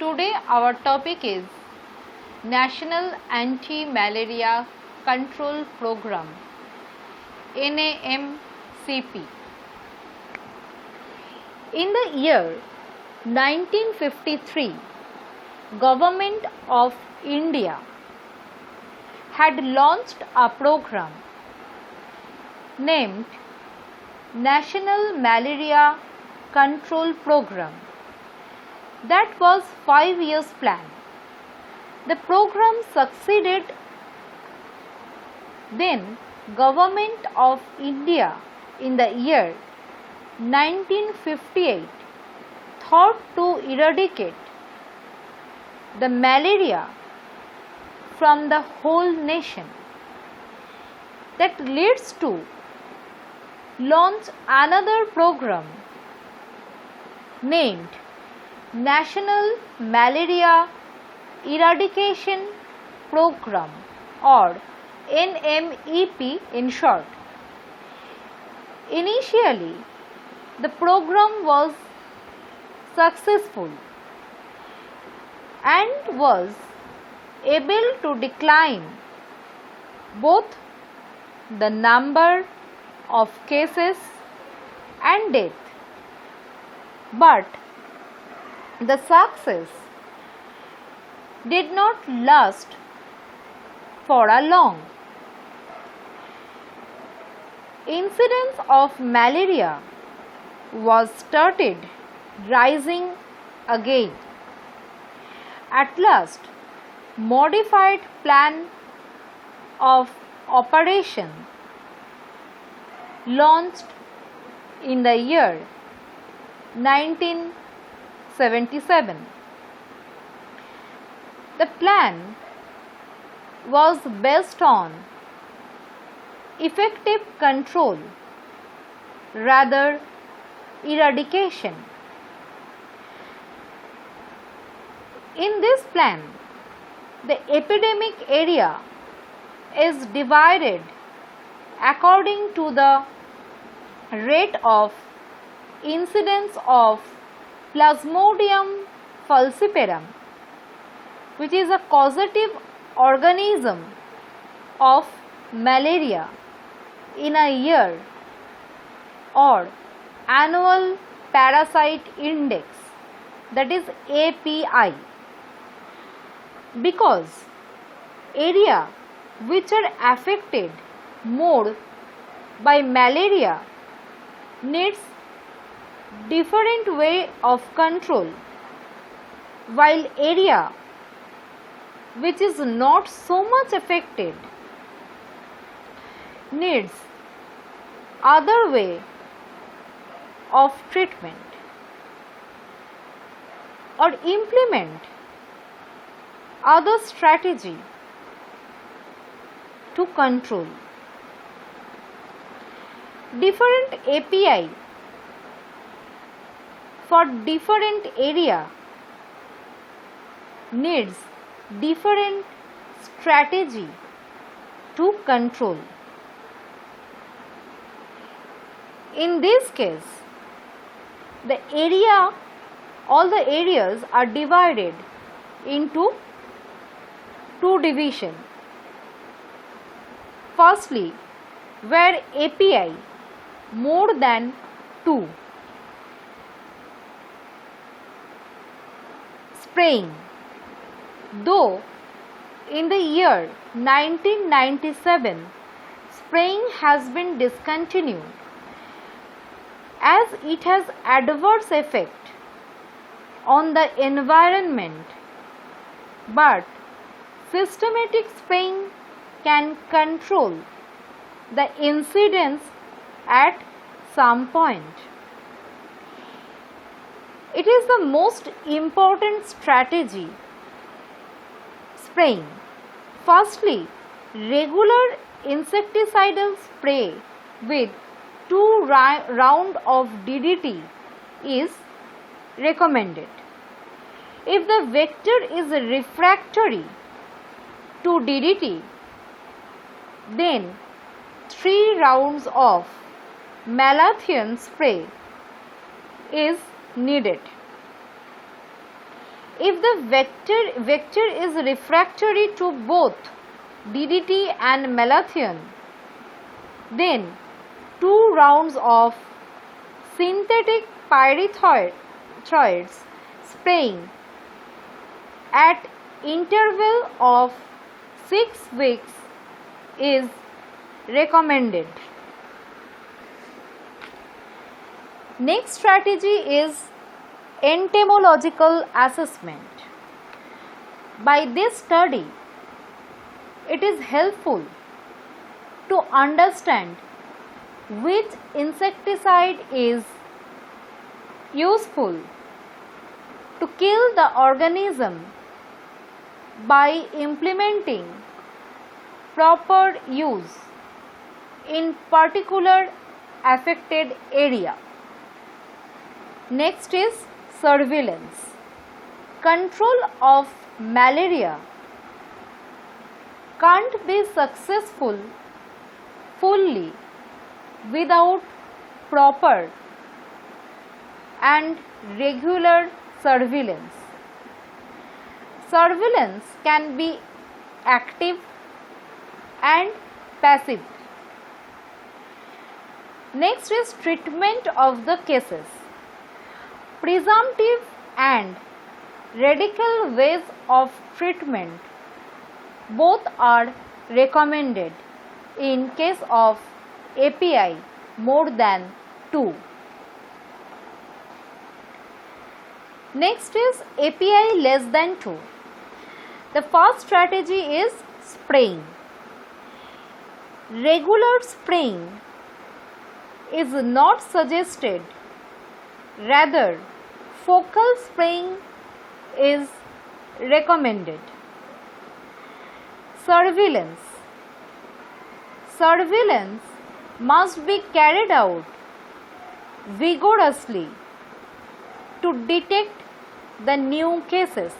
Today our topic is National Anti-Malaria Control Program NAMCP. In the year 1953, Government of India had launched a program named National Malaria Control Program. That was 5 years plan. The program succeeded. Then Government of India in the year 1958 thought to eradicate the malaria from the whole nation. That leads to launch another program named National Malaria Eradication Program or NMEP in short. Initially, the program was successful and was able to decline both the number of cases and death, but the success did not last for a long. Incidence of malaria was started rising again. At last, modified plan of operation launched in the year 1977. The plan was based on effective control rather eradication. In this plan, the epidemic area is divided according to the rate of incidence of Plasmodium falciparum, which is a causative organism of malaria in a year, or annual parasite index, that is API, because area which are affected more by malaria needs different way of control, while area which is not so much affected needs other way of treatment or implement other strategy to control. Different API for different area needs different strategy to control. In this case, all the areas are divided into two divisions. Firstly, where API more than 2, spraying. Though in the year 1997 spraying has been discontinued as it has adverse effect on the environment, but systematic spraying can control the incidence at some point. It is the most important strategy. Spraying. Firstly, regular insecticidal spray with 2 round of DDT is recommended. If the vector is refractory to DDT, then 3 rounds of malathion spray is needed. If the vector is refractory to both DDT and malathion, then 2 rounds of synthetic pyrethroids spraying at interval of 6 weeks is recommended. Next strategy is entomological assessment. By this study, it is helpful to understand which insecticide is useful to kill the organism by implementing proper use in particular affected area. Next is surveillance. Control of malaria can't be successful fully without proper and regular surveillance. Surveillance can be active and passive. Next is treatment of the cases. Presumptive and radical ways of treatment both are recommended in case of API more than 2. Next is API less than 2. The first strategy is spraying. Regular spraying is not suggested, rather focal spraying is recommended. Surveillance. Surveillance must be carried out vigorously to detect the new cases.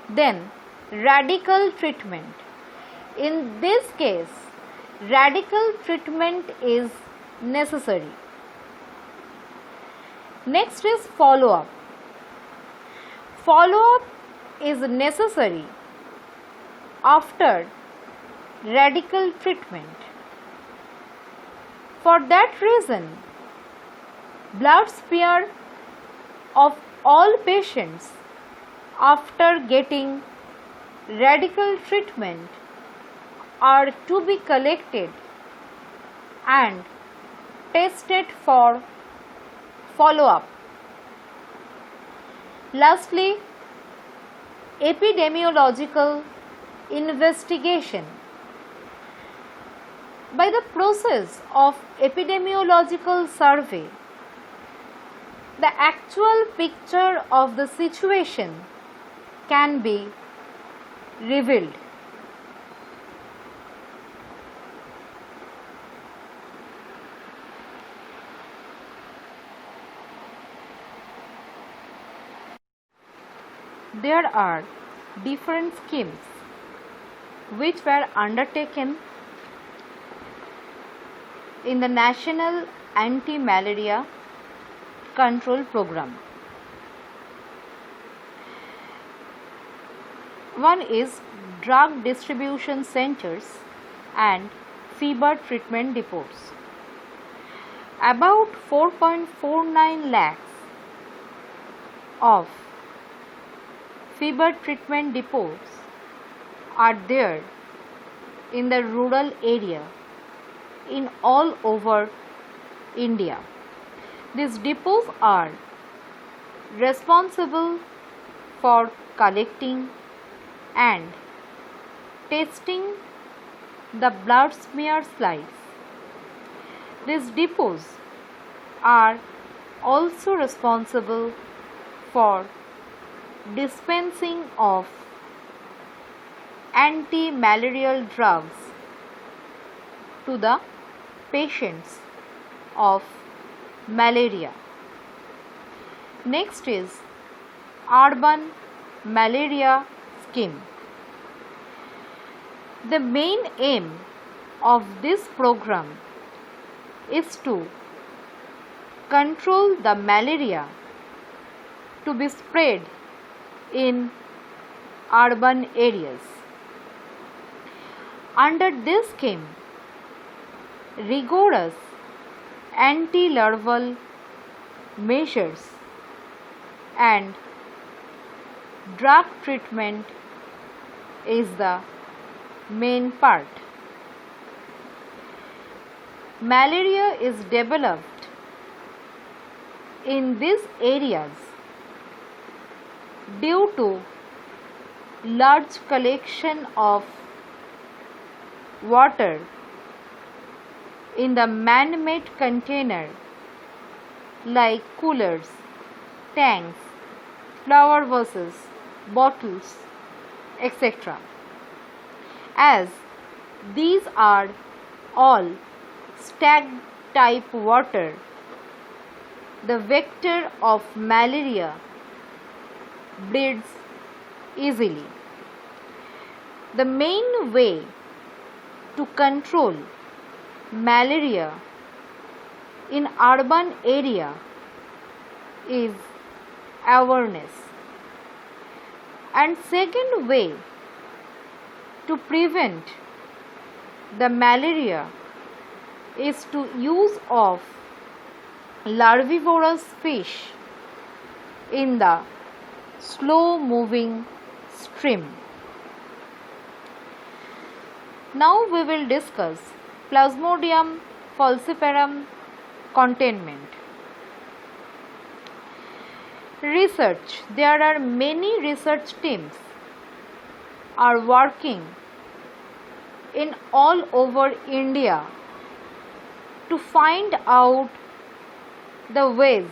Then radical treatment. In this case, radical treatment is necessary. Next is follow-up. Follow-up is necessary after radical treatment. For that reason, blood smear of all patients after getting radical treatment are to be collected and tested for follow-up. Lastly, epidemiological investigation. By the process of epidemiological survey, the actual picture of the situation can be revealed. There are different schemes which were undertaken in the National Anti-Malaria Control Program. One is drug distribution centers and fever treatment depots. About 4.49 lakhs of fever treatment depots are there in the rural area in all over India. These depots are responsible for collecting and testing the blood smear slides. These depots are also responsible for dispensing of anti-malarial drugs to the patients of malaria. Next is urban malaria scheme. The main aim of this program is to control the malaria to be spread in urban areas. Under this scheme, rigorous anti-larval measures and drug treatment is the main part. Malaria is developed in these areas due to large collection of water in the man-made container like coolers, tanks, flower vases, bottles, etc. As these are all stagnant type water, the vector of malaria breeds easily. The main way to control malaria in urban area is awareness, and second way to prevent the malaria is to use of larvivorous fish in the slow moving stream. Now we will discuss Plasmodium falciparum containment. Research. There are many research teams are working in all over India to find out the ways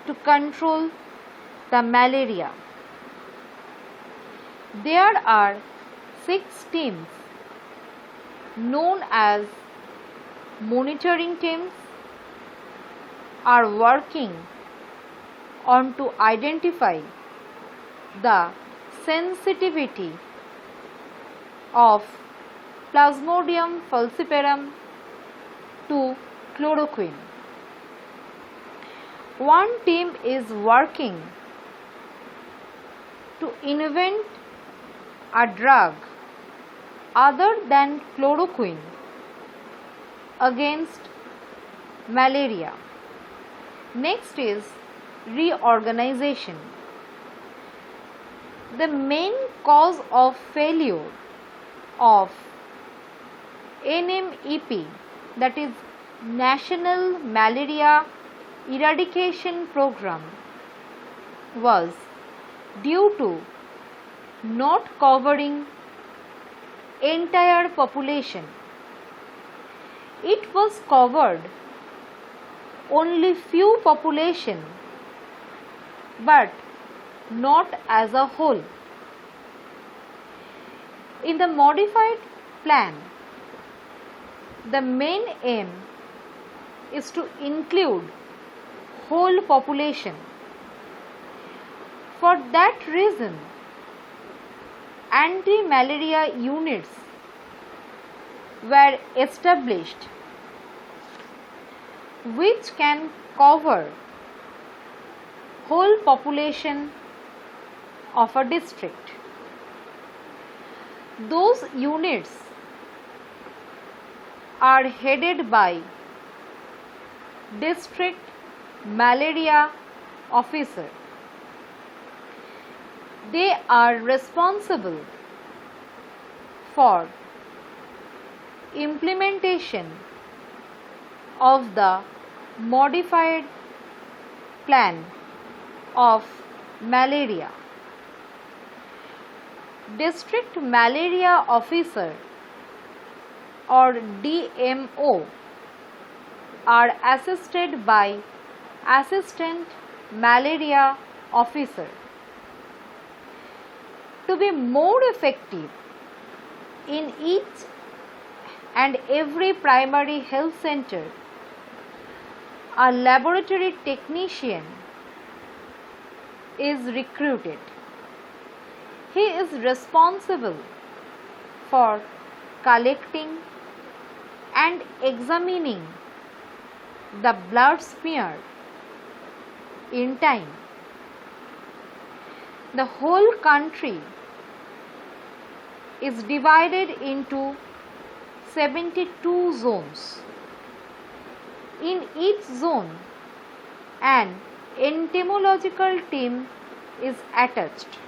to control the malaria. There are 6 teams known as monitoring teams are working on to identify the sensitivity of Plasmodium falciparum to chloroquine. One team is working to invent a drug other than chloroquine against malaria. Next is reorganization. The main cause of failure of NMEP, that is National Malaria Eradication Program, was due to not covering entire population. It was covered only few population but not as a whole. In the modified plan, the main aim is to include whole population. For that reason, anti-malaria units were established which can cover whole population of a district. Those units are headed by district malaria officer. They are responsible for implementation of the modified plan of malaria. District malaria officer or DMO are assisted by assistant malaria officer. To be more effective in each and every primary health center, a laboratory technician is recruited. He is responsible for collecting and examining the blood smear in time The whole country is divided into 72 zones. In each zone, an entomological team is attached.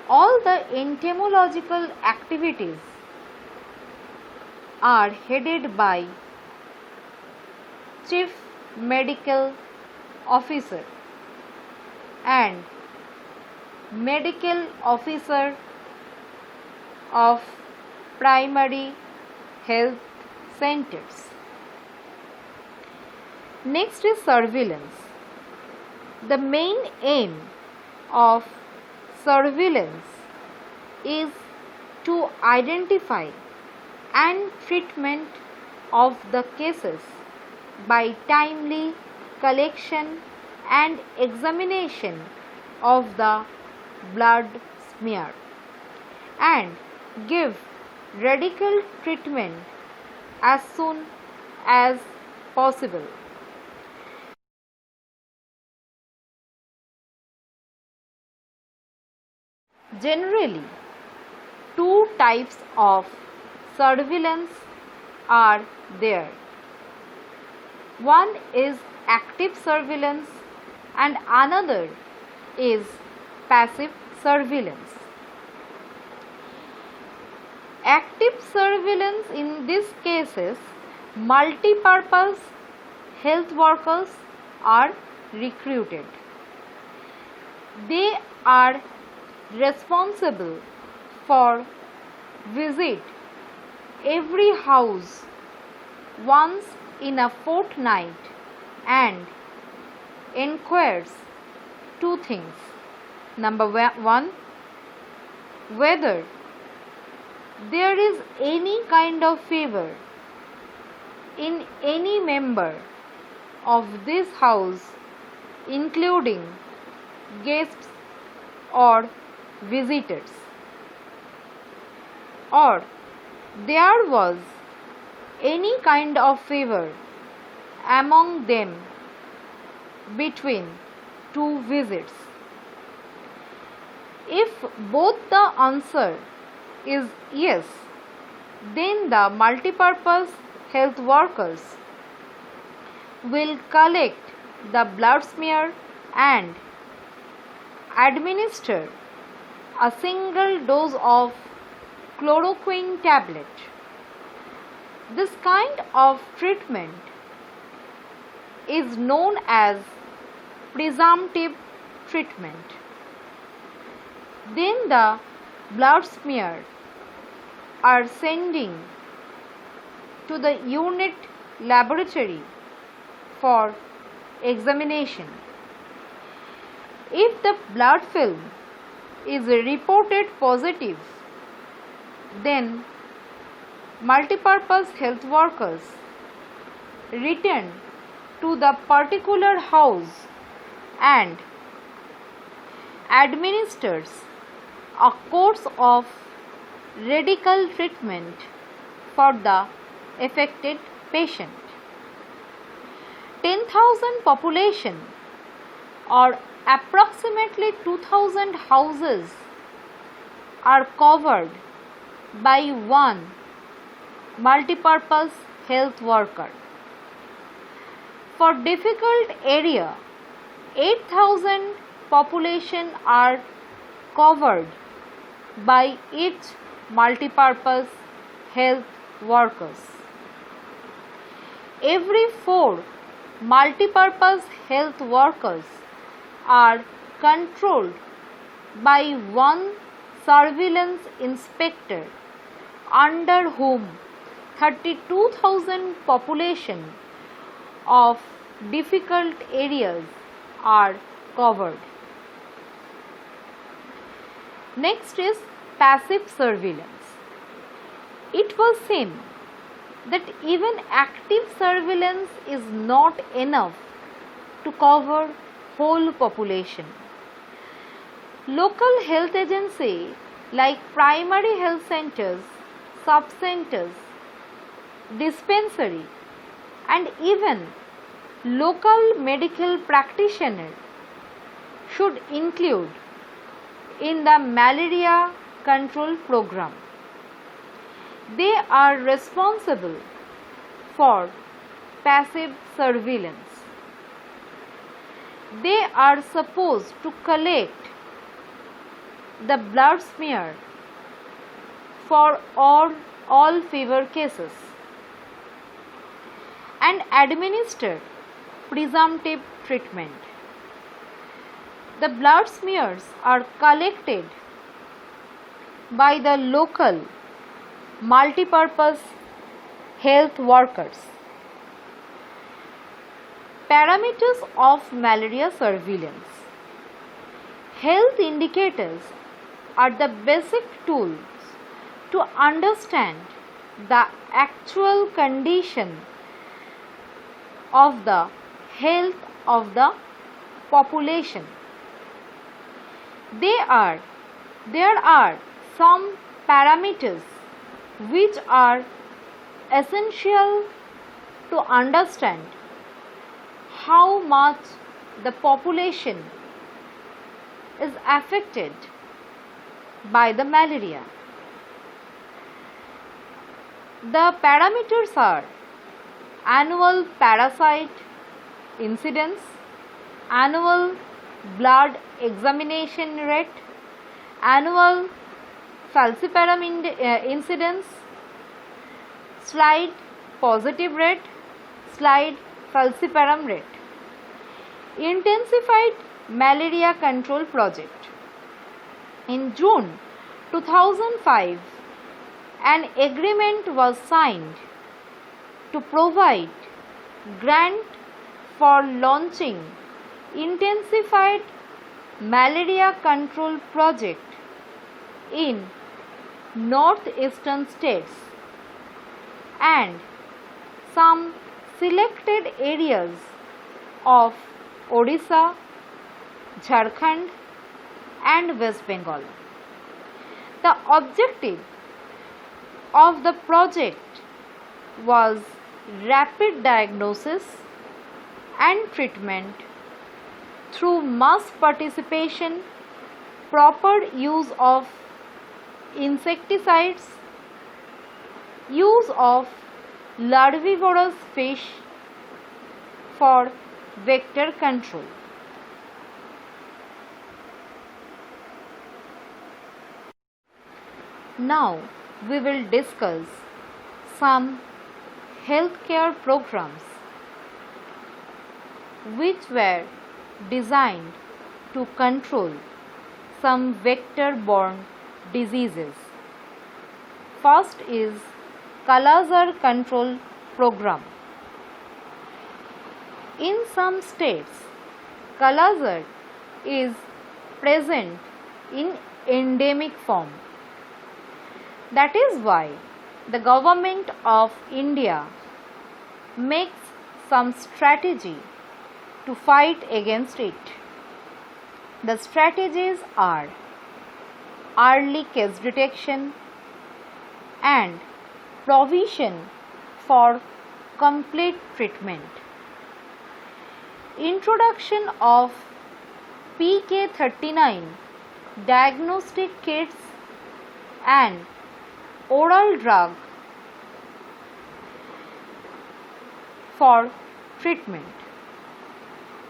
All the entomological activities are headed by Chief Medical Officer and Medical Officer of Primary Health Centers. Next is surveillance. The main aim of surveillance is to identify and treatment of the cases by timely collection and examination of the blood smear and give radical treatment as soon as possible. Generally, two types of surveillance are there. One is active surveillance and another is passive surveillance. Active surveillance, in these cases, multi-purpose health workers are recruited. They are responsible for visit every house once in a fortnight and inquires two things. Number one, whether there is any kind of fever in any member of this house, including guests or visitors, or there was any kind of fever among them between two visits. If both the answer is yes, then the multipurpose health workers will collect the blood smear and administer a single dose of chloroquine tablet. This kind of treatment is known as presumptive treatment. Then the blood smear are sending to the unit laboratory for examination. If the blood film is reported positive, then multipurpose health workers return to the particular house and administers a course of radical treatment for the affected patient. 10,000 population or approximately 2,000 houses are covered by one multipurpose health worker. For difficult area, 8,000 population are covered by each multipurpose health workers. Every 4 multipurpose health workers are controlled by one surveillance inspector, under whom 32,000 population of difficult areas are covered. Next is passive surveillance. It was seen that even active surveillance is not enough to cover whole population. Local health agency like primary health centers, sub-centers, dispensary and even local medical practitioner should include in the malaria control program. They are responsible for passive surveillance. They are supposed to collect the blood smear for all fever cases and administer presumptive treatment. The blood smears are collected by the local multipurpose health workers. Parameters of malaria surveillance. Health indicators are the basic tools to understand the actual condition of the health of the population. There are some parameters which are essential to understand how much the population is affected by the malaria. The parameters are annual parasite incidence, annual blood examination rate, annual falciparum incidence, slide positive rate, slide falciparum rate. Intensified malaria control project. In June 2005, an agreement was signed to provide grant for launching intensified malaria control project in northeastern states and some selected areas of Odisha, Jharkhand and West Bengal. The objective of the project was rapid diagnosis and treatment through mass participation, proper use of insecticides, use of larvivorous fish for vector control. Now we will discuss some healthcare programs which were designed to control some vector-borne diseases. First is Kala-Azar control program. In some states, Kala-Azar is present in endemic form. That is why the government of India makes some strategy to fight against it. The strategies are early case detection and provision for complete treatment. Introduction of PK39 diagnostic kits and oral drug for treatment.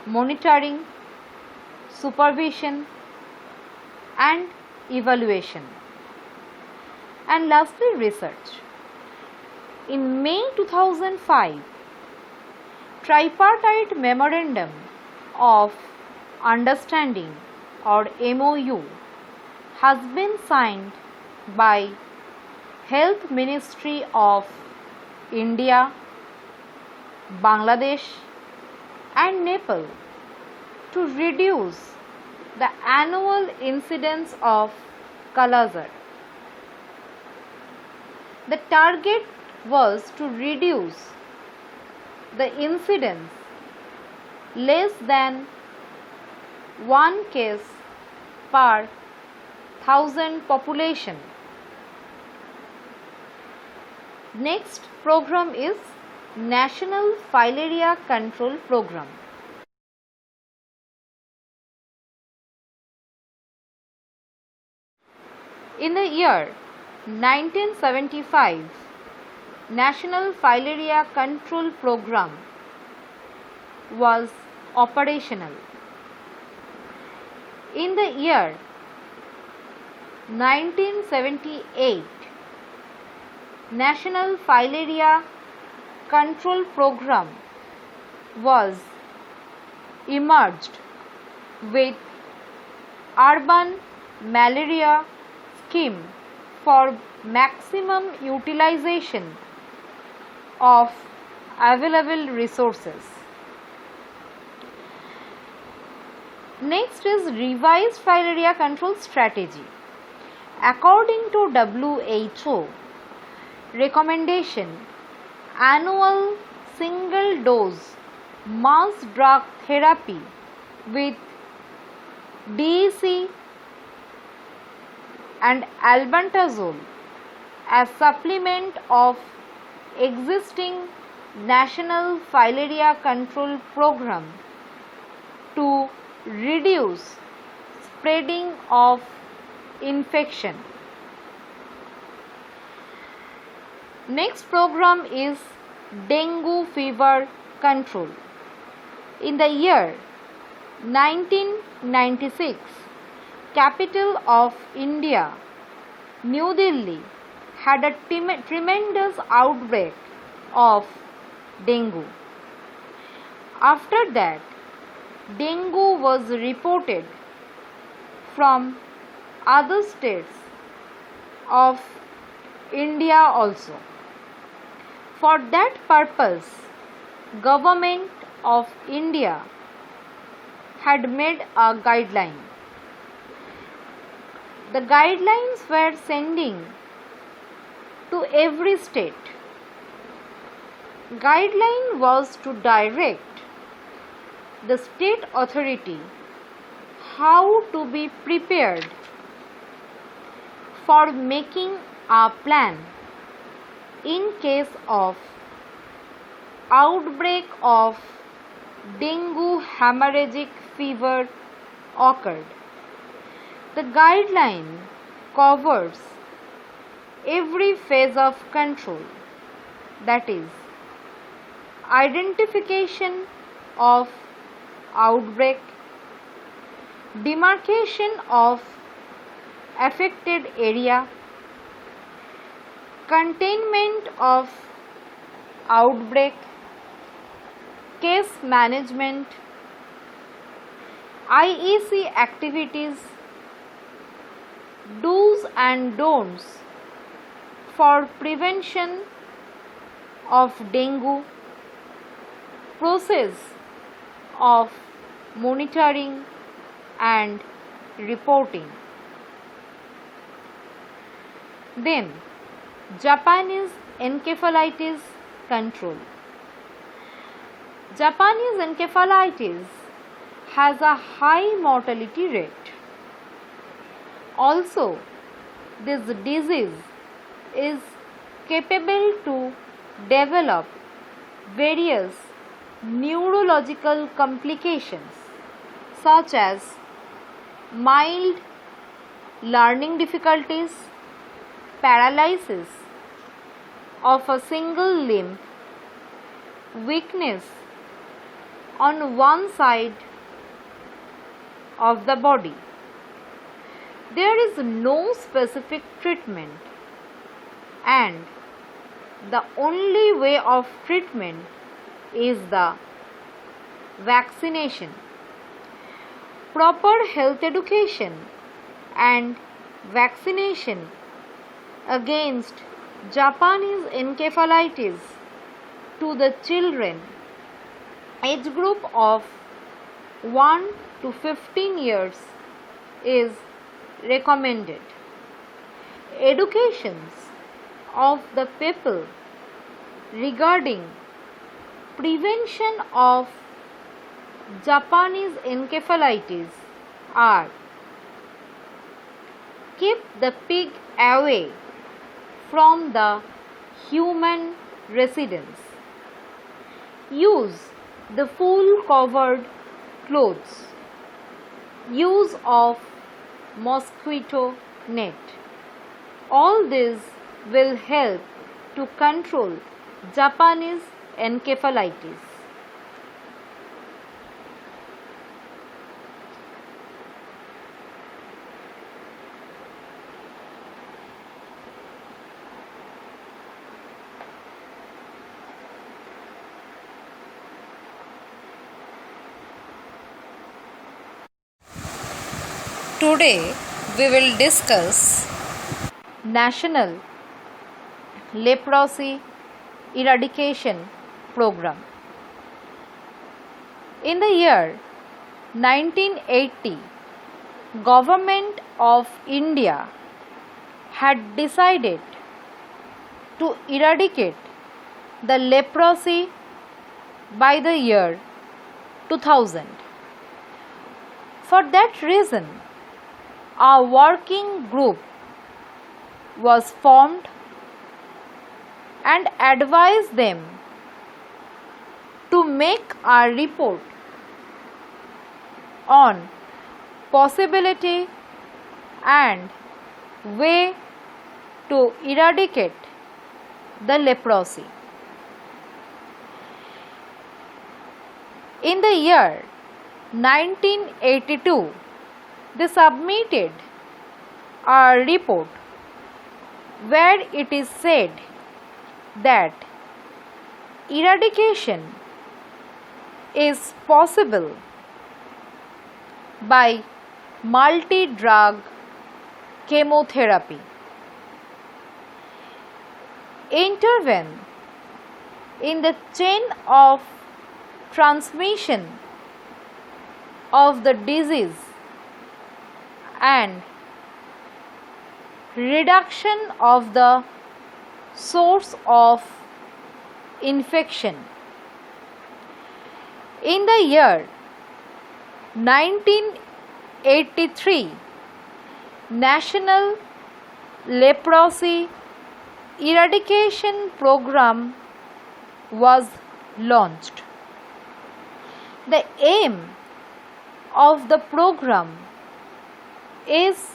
Monitoring, supervision and evaluation. And lastly, research. In May 2005, Tripartite Memorandum of Understanding or MOU has been signed by Health Ministry of India, Bangladesh and Nepal to reduce the annual incidence of Kala-Azar. The target was to reduce the incidence less than 1 case per 1000 population. Next program is National Filaria Control Program. In the year 1975, National Filaria Control Program was operational. In the year 1978, National Filaria Control Program was emerged with Urban Malaria Scheme for maximum utilization of available resources. Next is revised filaria control strategy. According to WHO recommendation, annual single dose mass drug therapy with DEC and albendazole as supplement of existing national filaria control program to reduce spreading of infection. Next program is dengue fever control. In the year 1996, capital of India, New Delhi, had a tremendous outbreak of dengue. After that, dengue was reported from other states of India also. For that purpose, Government of India had made a guideline. The guidelines were sending to every state. Guideline was to direct the state authority how to be prepared for making a plan in case of outbreak of dengue hemorrhagic fever occurred. The guideline covers every phase of control, that is, identification of outbreak, demarcation of affected area, containment of outbreak, case management, IEC activities, do's and don'ts for prevention of dengue, process of monitoring and reporting. Then, Japanese encephalitis control. Japanese encephalitis has a high mortality rate. Also, this disease is capable to develop various neurological complications such as mild learning difficulties, paralysis of a single limb, weakness on one side of the body. There is no specific treatment, and the only way of treatment is the vaccination. Proper health education and vaccination against Japanese encephalitis to the children age group of 1 to 15 years is recommended. Educations of the people regarding prevention of Japanese encephalitis are: keep the pig away from the human residence, use the full covered clothes, use of mosquito net. All this will help to control Japanese encephalitis. Today we will discuss National Leprosy Eradication Program. In the year 1980, Government of India had decided to eradicate the leprosy by the year 2000. For that reason, a working group was formed and advised them to make a report on possibility and way to eradicate the leprosy. In the year 1982, they submitted a report where it is said that eradication is possible by multi-drug chemotherapy. Intervene in the chain of transmission of the disease and reduction of the source of infection. In the year 1983, National Leprosy Eradication Program was launched. The aim of the program is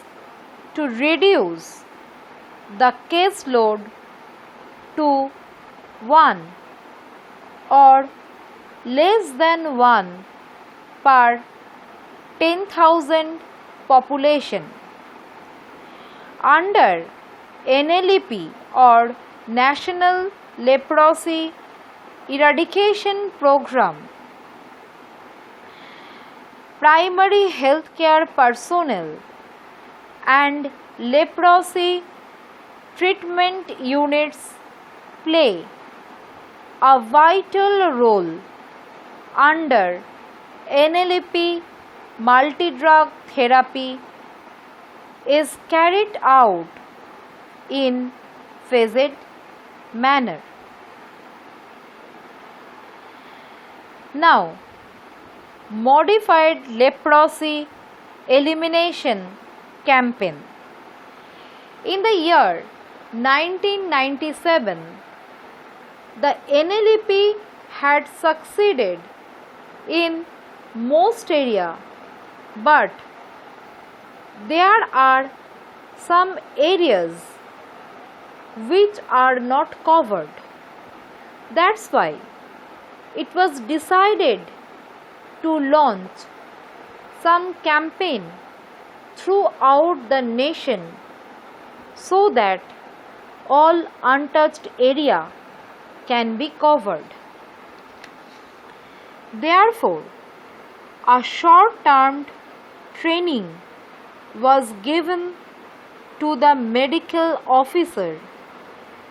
to reduce the caseload to 1 or less than 1 per 10,000 population. Under NLEP or National Leprosy Eradication Program, primary healthcare personnel and leprosy treatment units play a vital role under NLEP. Multi-drug therapy is carried out in phased manner. Now, modified leprosy elimination campaign. In the year 1997, the NLEP had succeeded in most area, but there are some areas which are not covered. That's why it was decided to launch some campaign throughout the nation so that all untouched area can be covered. Therefore, a short-term training was given to the medical officer,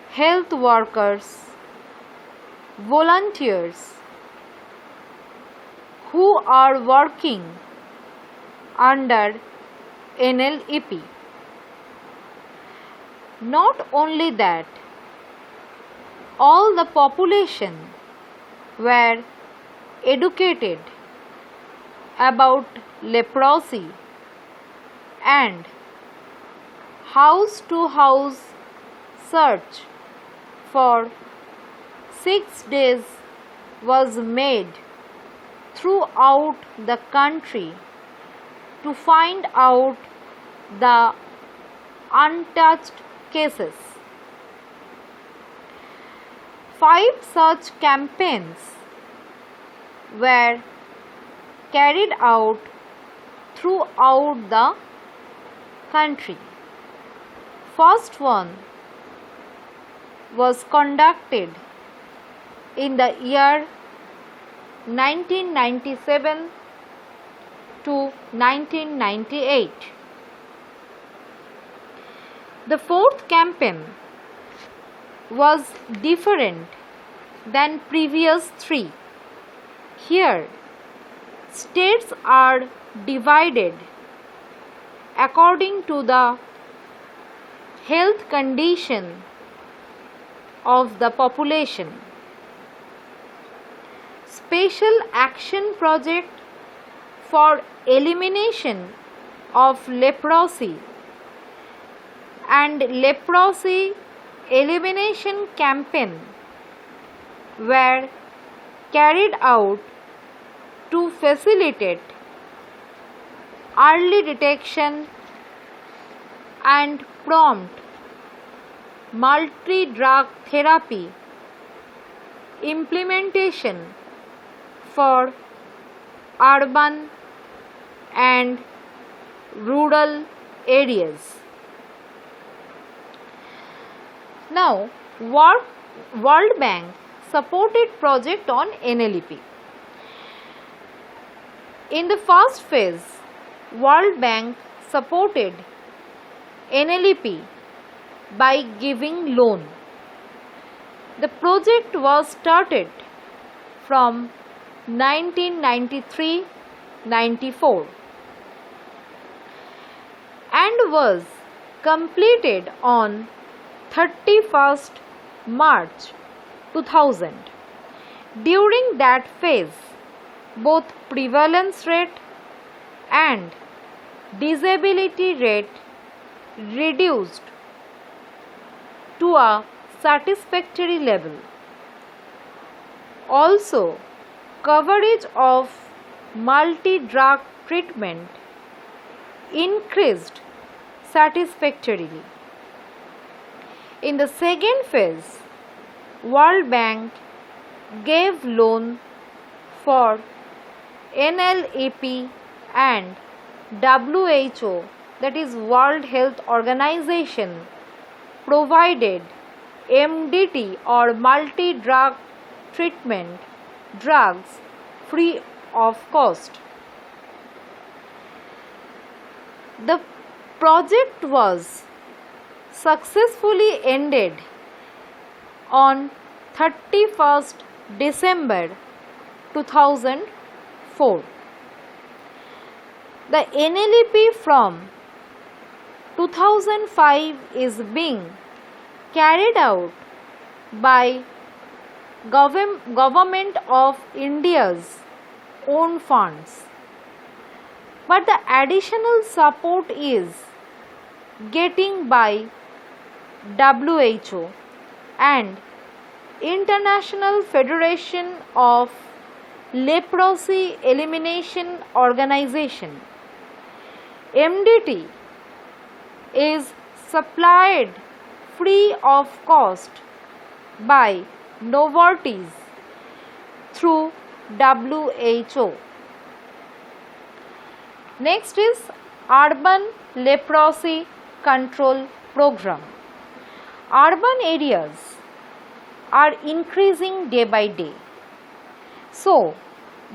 health workers, volunteers who are working under NLEP. Not only that, all the population were educated about leprosy, and house to house search for 6 days was made throughout the country to find out the untouched cases. 5 such campaigns were carried out throughout the country. First one was conducted in the year 1997 to 1998. The fourth campaign was different than previous three. Here, states are divided according to the health condition of the population. Special action project for elimination of leprosy and leprosy elimination campaign were carried out to facilitate early detection and prompt multi-drug therapy implementation for urban and rural areas. Now, World Bank supported project on NLEP. In the first phase, World Bank supported NLEP by giving loan. The project was started from 1993-94 and was completed on 31st March 2000. During that phase, both prevalence rate and disability rate reduced to a satisfactory level. Also, coverage of multi-drug treatment increased satisfactorily. In the second phase, World Bank gave loan for NLEP and WHO, that is World Health Organization, provided MDT or multi-drug treatment drugs free of cost. The project was successfully ended on 31st December 2004. The NLEP from 2005 is being carried out by Government of India's own funds, but the additional support is getting by WHO and International Federation of Leprosy Elimination Organization. MDT is supplied free of cost by Novartis through WHO. Next is Urban Leprosy Control Program. Urban areas are increasing day by day. So,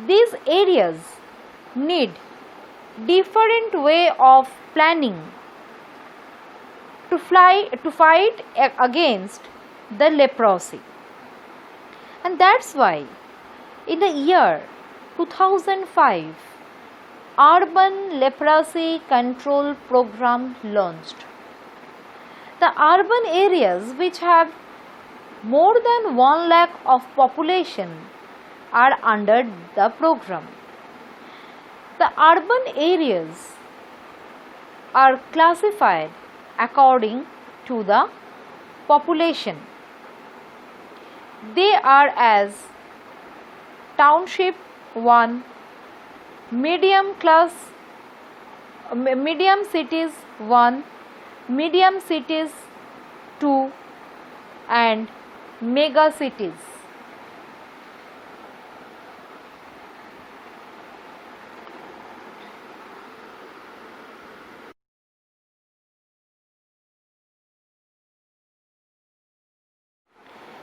these areas need different way of planning to fight against the leprosy. And that's why in the year 2005, Urban Leprosy Control Program launched. The urban areas which have more than 1 lakh of population are under the program. The urban areas are classified according to the population. They are as Township 1, Medium Cities 1, Medium Cities 2 and mega cities.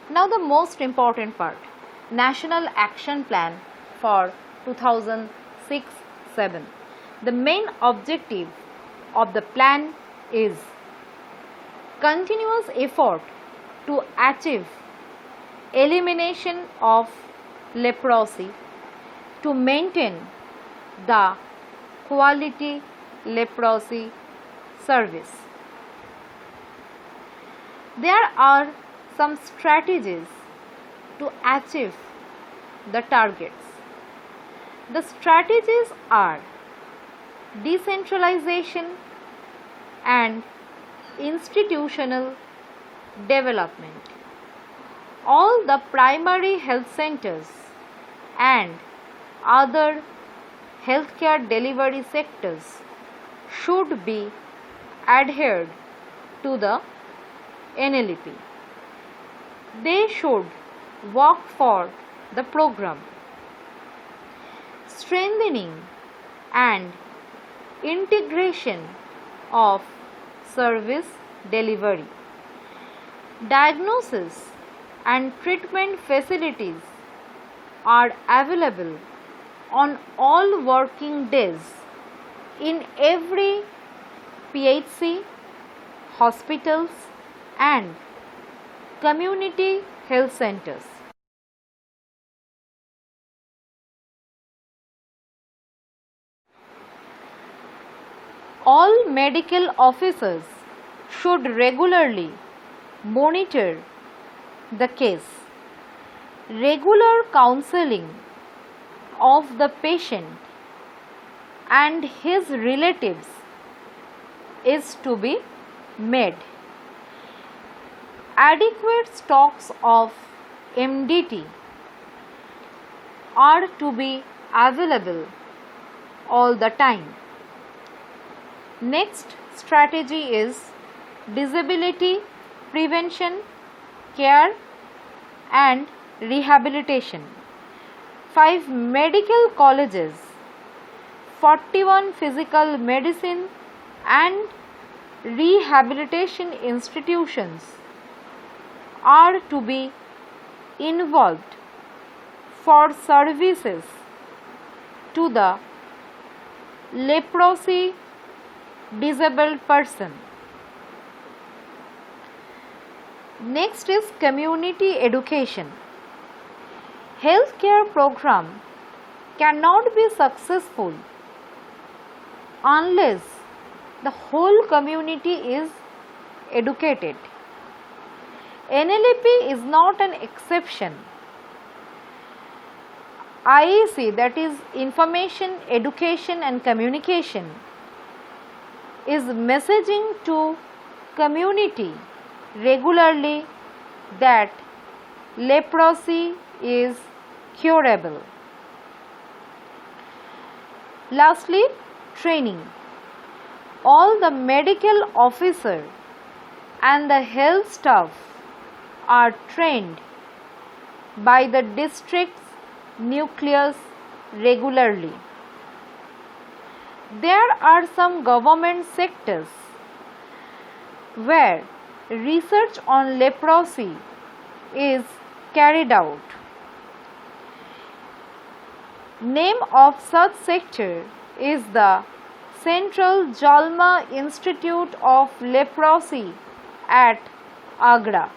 Now the most important part, National Action Plan for 2006-7. The main objective of the plan is continuous effort to achieve elimination of leprosy, to maintain the quality leprosy service. There are some strategies to achieve the targets. The strategies are decentralization and institutional development. All the primary health centers and other healthcare delivery sectors should be adhered to the NLP. They should work for the program. Strengthening and integration of service delivery. Diagnosis and treatment facilities are available on all working days in every PHC, hospitals and community health centers. All medical officers should regularly monitor the case. Regular counseling of the patient and his relatives is to be made. Adequate stocks of MDT are to be available all the time. Next strategy is disability prevention, care and rehabilitation. 5 medical colleges, 41 physical medicine and rehabilitation institutions are to be involved for services to the leprosy disabled person. Next is community education. Healthcare program cannot be successful unless the whole community is educated. NLP is not an exception. IEC, that is Information, Education and Communication, is messaging to community regularly that leprosy is curable. Lastly, training. All the medical officer and the health staff are trained by the district's nucleus regularly. There are some government sectors where research on leprosy is carried out. Name of such sector is the Central Jalma Institute of Leprosy at Agra.